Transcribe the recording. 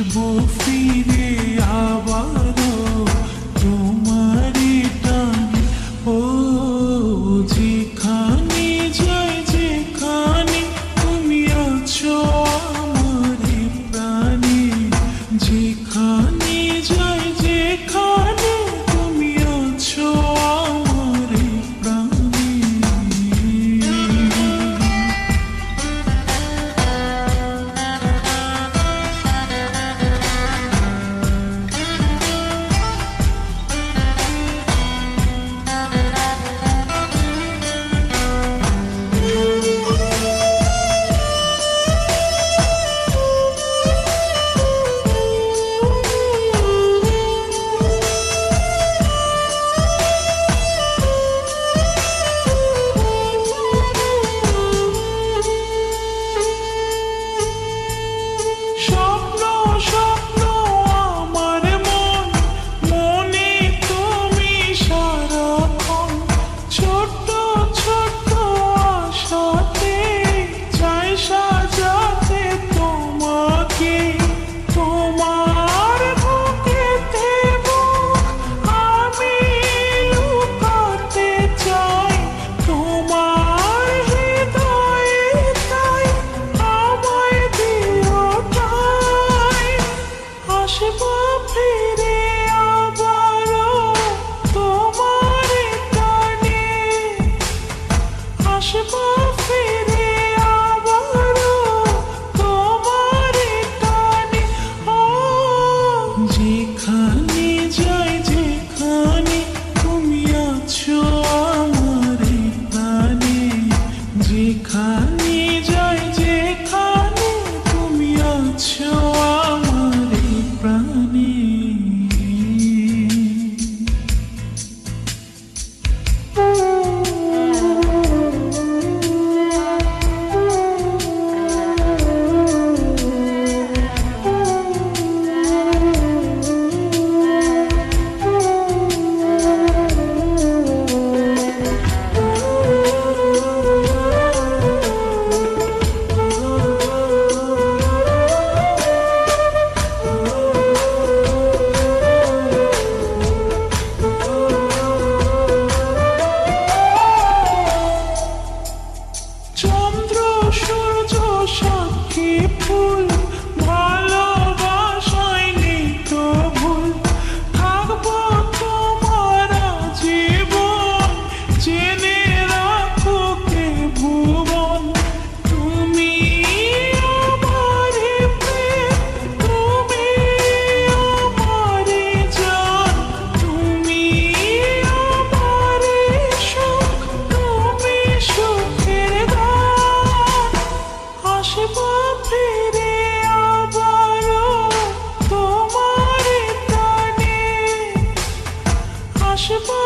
আসবো ফিরে আবারও তোমারই টানে, ও যেখানে যাই যেখানে তুমি আছো আমারই প্রাণে, যেখানে যাই যেখানে তুমি আছো আমারই প্রাণে। ফিরে আবারও তোমারই টানে, আসবো ফিরে আবারও তোমারই টানে, ও যেখানে যাই যেখানে তুমি আছো আমারই প্রাণে, যেখানে যাই যেখানে তুমি আছো আমারই প্রাণে। চন্দ্র সূর্য সাক্ষী ফুল ভালোবাসায় নেই তো ভুল, থাকবো তোমার জীবন জেনে রাখো কে ভুবন, তুমি আমার প্রেম, তুমি আমার জান, তুমি আমার সুখ, তুমি সুখের গান, আসবো ফিরে আবারও তোমারই টানে, আসবো